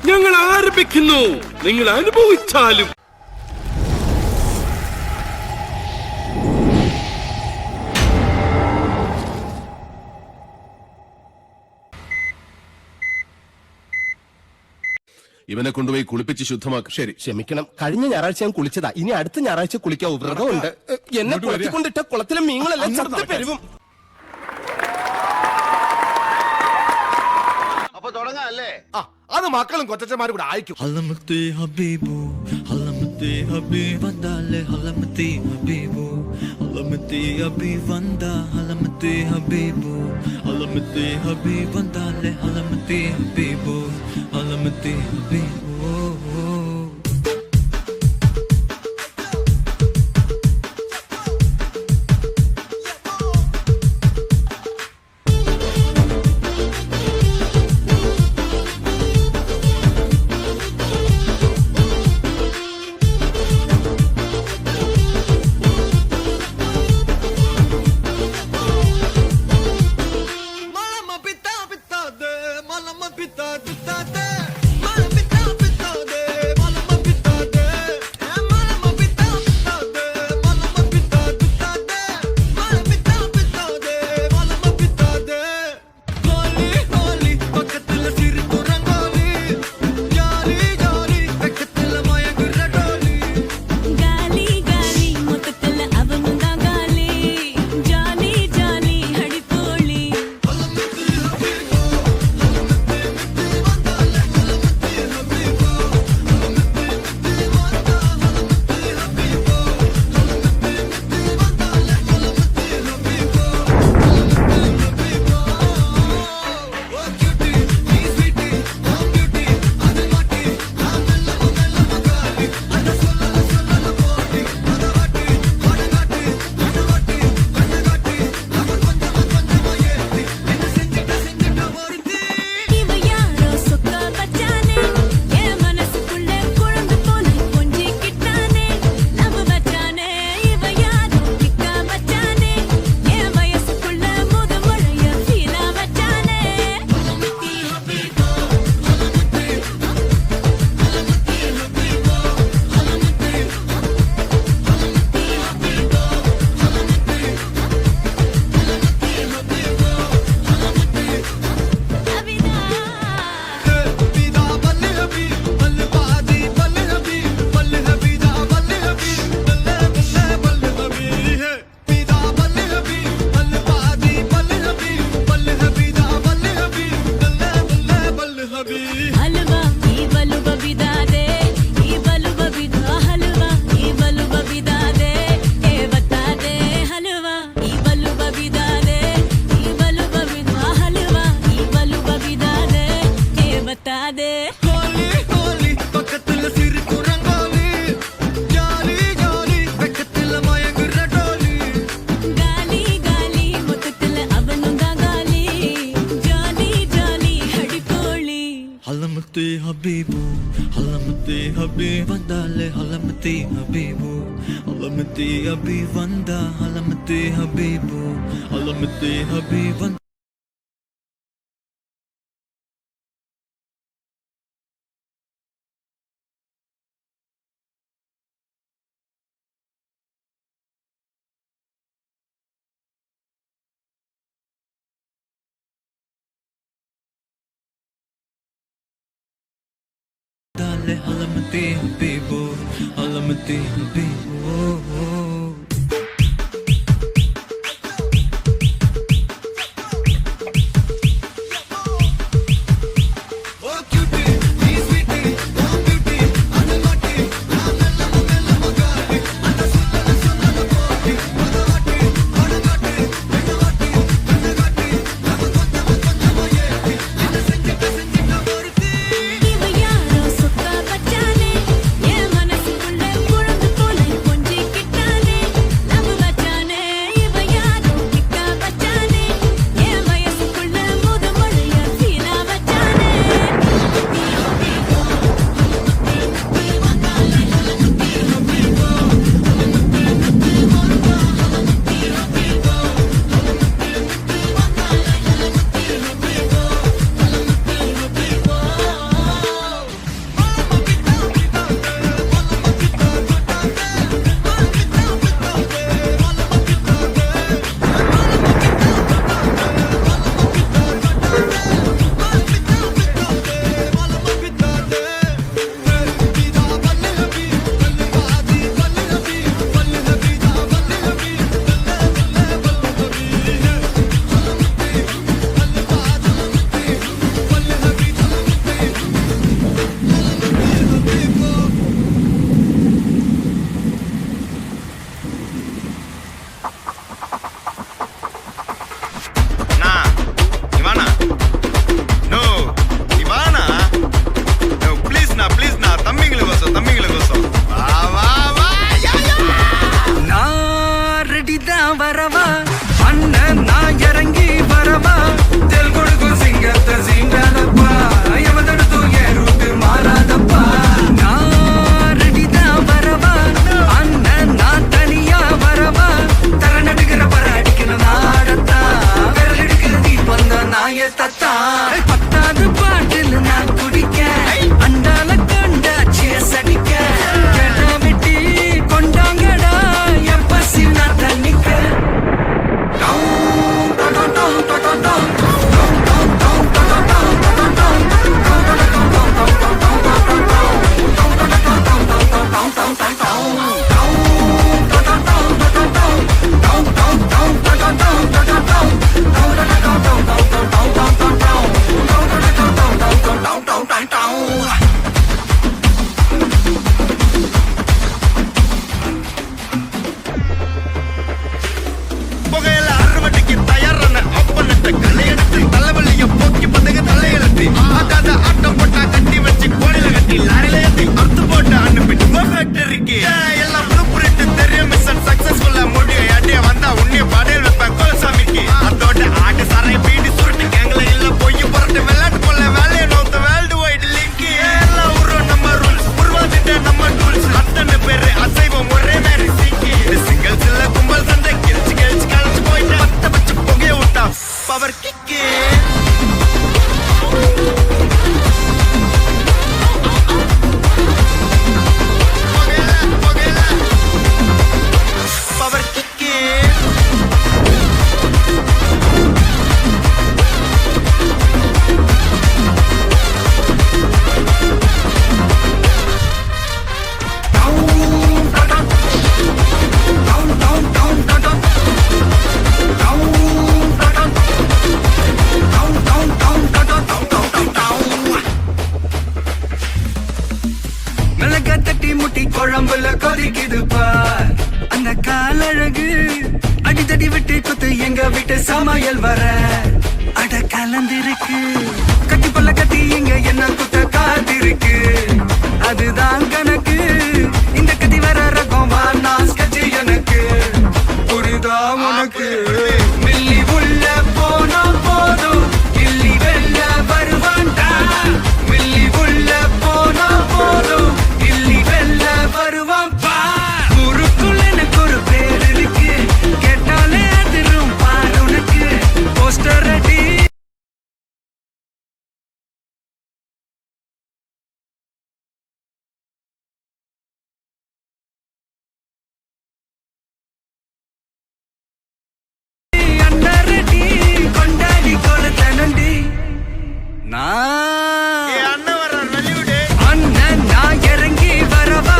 ഞങ്ങൾ ആരംഭിക്കുന്നു. നിങ്ങൾ അനുഭവിച്ചാലും. ഇവനെ കൊണ്ടുപോയി കുളിപ്പിച്ച് ശുദ്ധമാക്കും. ശരി, ക്ഷമിക്കണം. കഴിഞ്ഞ ഞായറാഴ്ച ഞാൻ കുളിച്ചതാ. ഇനി അടുത്ത ഞായറാഴ്ച കുളിക്കാവൂ. വ്രതമുണ്ട്. എന്നെ കുളത്തിക്കൊണ്ടിട്ട കുളത്തിലെ മീനുകളെല്ലാം ചത്തു പെരുവും. അപ്പൊ തുടങ്ങാല്ലേ? അത് മക്കളും കൊച്ചന്മാരും കൂടെ അയക്കും. ഹലമത്തെ ഹബീബു ഹലമത്തെ ഹബീബ് വന്ദാലെ ഹലമത്തെ ഹബീബു ഹലമത്തെ ഹബീബ് വന്ദ ഹലമത്തെ ഹബീബു ഹലമത്തെ ഹബീബ് വന്ദാലെ ഹലമത്തെ ഹബീബു ഹലമത്തെ ഹബീബു. ഹലമത്തെ ഹബീബു ഹലമത്തെ ഹബീബ് വന്ദാലെ ഹലമത്തെ ഹബീബു ഹലമത്തെ ഹബീബ് വന്ദ ഹലമത്തെ ഹബീബു ഹലമത്തെ ഹബീബ് വന്ദ. ഹലമത്തെ ഹബീബു ഹലമത്തെ ഹബീബു. இவ யாரோ சொக்கா பச்சானே, என் மனசுக்குள்ள குழந்தை போல கொஞ்சிக்கிட்டு புகையில அறுவடைக்கு தயாரான அப்பனட்ட கலையெடுத்து தலைவலிய போக்கி பந்தக தலையெழுத்தி ஆட்டாத ஆட்டம் போட்டா கட்டி வச்சு கோடியில கட்டி லாரில ஏத்தி அறுத்து போட்டு அனுப்பிட்டு ஃபேக்டரிக்கு எல்லாம் ப்ளூ பிரிண்ட் தெரியும் மிஷன் சக்சஸ்ஃபுல்லா முடியும் அடிய வந்தா உன்னைய பாடையில் வைப்பேன் கோலசாமிக்கு அதோட ஆட்டு சாரை பீடி சுருட்டு கேங்கல இல்ல பொய் புரட்டு விளையாட்டு போல வேலையை நோத்த வேர்ல்டு வைட் லிங்க் எல்லாம் உருவம் நம்ம ரூல்ஸ் உருவாதிட்ட நம்ம டூல்ஸ் அத்தனை பேரு அசைவம் ஒரே மாதிரி சிக்கி இது சிங்கிள்ஸ் இல்ல கும்பல் சண்டை கிழிச்சு கிழிச்சு கழிச்சு போயிட்டு பத்த வச்சு புகைய விட்டா பவர் கிக்கு பவர் கிக்கு மிளகா தட்டி முட்டி குழம்புல கொதிக்குது பார் அந்த காலழகு அடித்தடி விட்டு குத்து எங்க வீட்டு சமையல் வர அட கலந்திருக்கு கட்டி பல்ல கட்டி இங்க என்ன குத்த காத்திருக்கு அதுதான் கணக்கு இந்த கத்தி வர ரகம் நான் கட்சி எனக்கு புரிதா உனக்கு மில்லி உள்ள போனா போதும் இல்லி வெள்ள வருவான்டா மில்லி உள்ள போனா போதும் இல்லி வெள்ள வருவான் பா ஊருக்குள்ள எனக்கு ஒரு பேர் இருக்கு கேட்டாலே அதிரும் பாரு உனக்கு போஸ்டர் அடி அண்ணாரடி கொண்டாடி கொளுத்தனண்டி அண்ணன் வர்றார் வெளிவிடு அண்ணன் நான் இறங்கி வரவா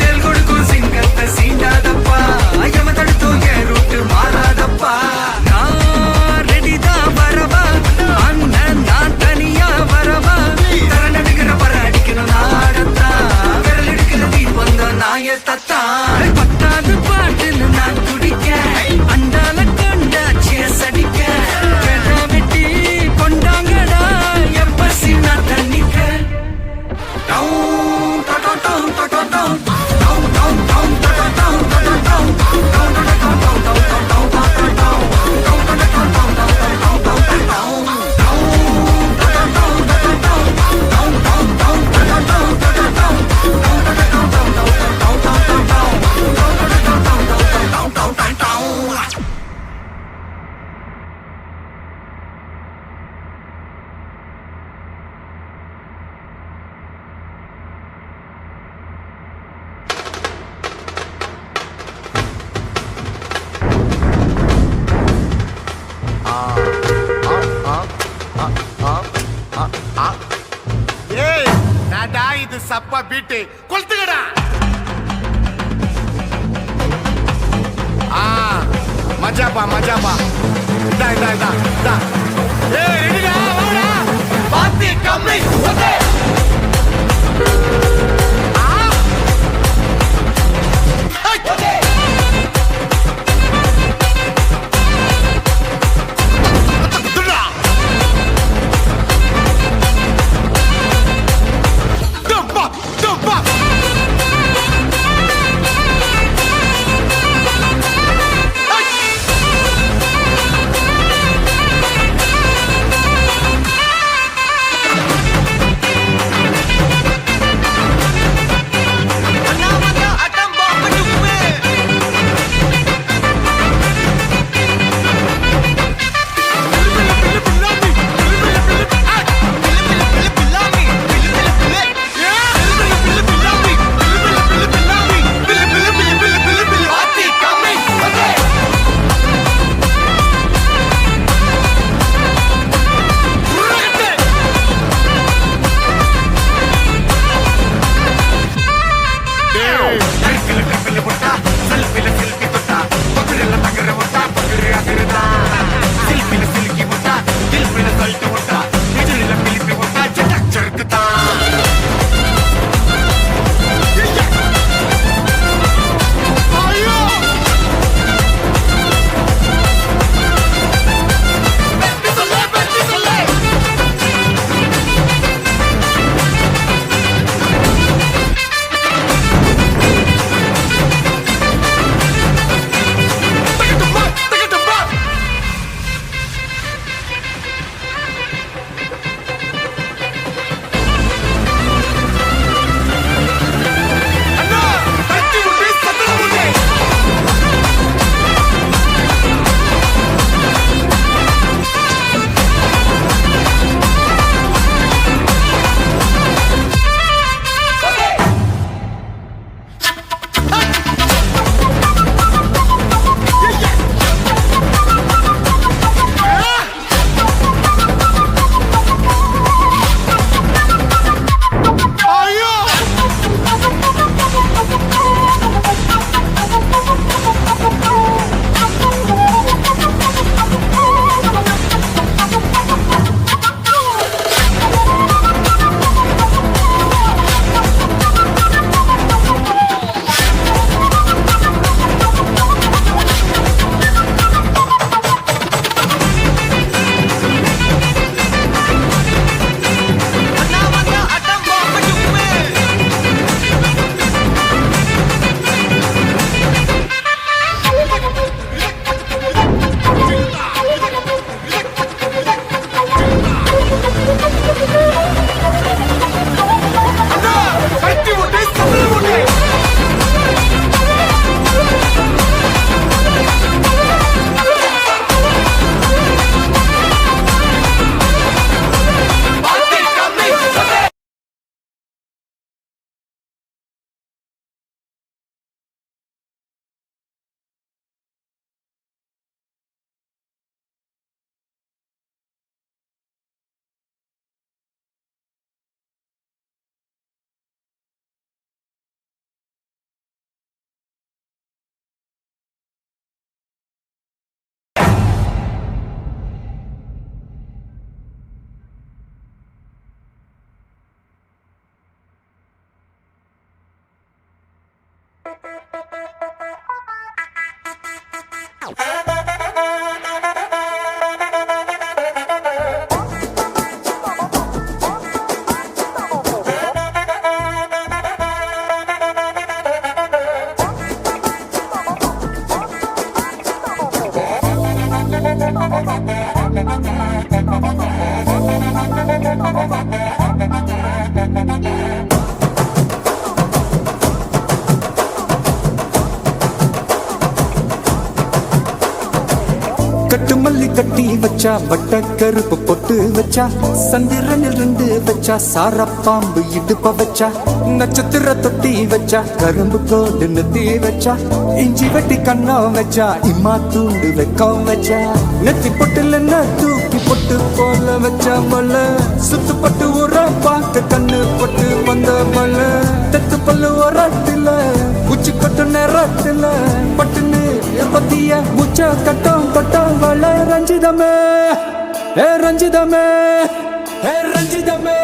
தெல் கொடுக்கும் சிங்கத்தை சீண்டாதப்பா ஐயம தடுத்தும் என் ரூட்டு மாறாதப்பா நான் ரெடிதான் வரவா அண்ணன் நான் தனியா வரவா தர நடுக்கிற பர அடிக்கணும் நாடத்தா விரல் எடுக்கிற தீபம் தான் நாய தத்தா பத்தாவது பாட்டுன்னு நான் குடிக்க அண்டால கொண்டா சேஸ் அடிக்க கேட்டா வெட்டி கொண்டாங்கடா எப்ப சின்ன தண்ணிக்க ஏய் நாடா இது சப்பா பீட்டு கொளுத்துக்கடா மஜாப்பா மஜாப்பா இதா இதா இதா இதா ஏய் ரெடிடா வாடா பாத்தி கம்மி ஓகே கட்டு மல்லி கட்டி வச்சா வட்ட கருப்பு பொட்டு வச்சா சந்திரனில் 2 வச்சா சார பாம்பு இடுப்ப வச்சா நட்சத்திர தொட்டி வச்சா கரும்பு கோடு நெத்தி வச்சா இஞ்சி வெட்டி கண்ணம் வச்சா இம்மா தூண்டு வெக்கம் வச்சா நெத்தி பொட்டுல தூக்கி பொட்டு போல வச்சா மல்ல சுத்து பட்டு ஒரு பாக்க கண்ணு பொட்டு வந்த மல்ல தெத்து பல்லு ஒரத்துல உச்சி கொட்டு நேரத்துல பட்டுன்னு பத்திய முச்ச கட்டம் கட்டம் வள ரஞ்சிதமே ஏ ரஞ்சிதமே ஏ ரஞ்சிதமே